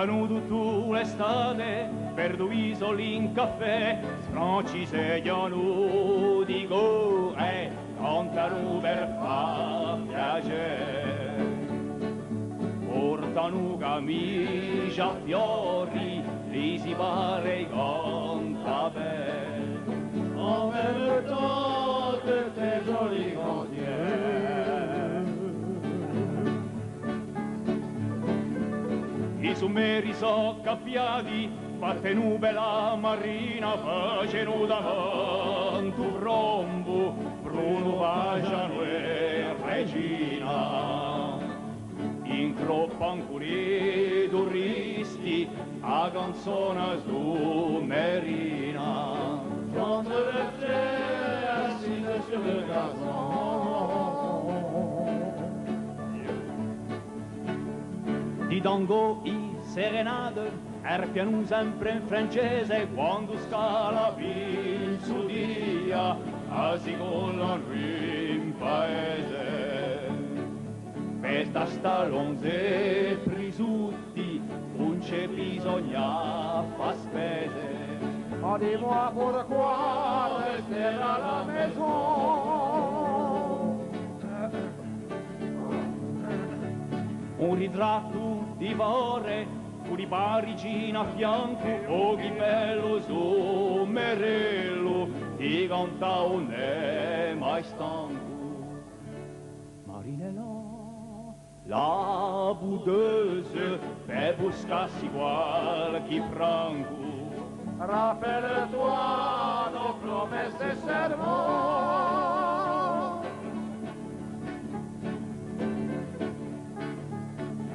Cantano tutto l'estate per due isoli in caffè, sfranciseggiano di gore, cantano per far piacere. Portano camicia a fiori, li si pare i cantabè. En même temps que tes jolies cantières. I summeri so cappiati, fatte nube la marina, faceno davanti un rombo, Bruno Pagiano e Regina. Incroppan pure i turisti a canzone summerina. Entre les fleurs assises sur le gazon. Di tango i serenade erpiano sempre in francese quando scala il suo dia si collano in paese. Questa stalonze prisutti non c'è bisogna fa spese. Oh, dis-moi pourquoi rester à la maison. Un ritratto di Vore, con i parigini a fianco, occhi bello sommerello, ti canta un è mai stanco. Marinella, la boudeuse, per buscarsi qualche franco. Rappelle-toi nos promesses et serments.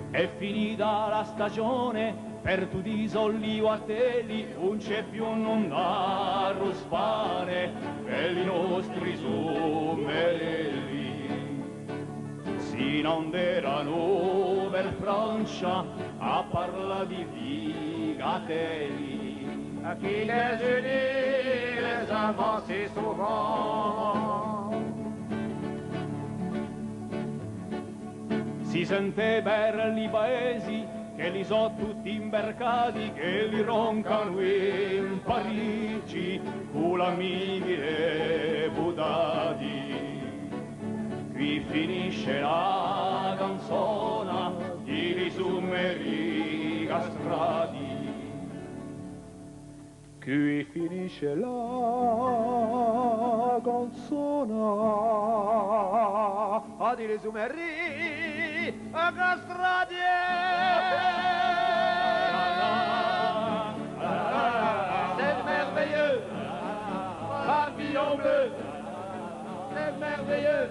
È finita la stagione, per tutti i solli o a teli, non c'è più non arrospare per i nostri sommerelli. Si non erano per Francia a parla di figatelli. Qui les unis, les amants si souvent. Si sente per i paesi che li so tutti imbarcati, che li roncano in Parigi con l'amici deputati. Qui finisce la canzona di risummeri castrati. Qui finisce la canzone di risummeri castrati. C'est merveilleux, papillon bleu, c'est merveilleux.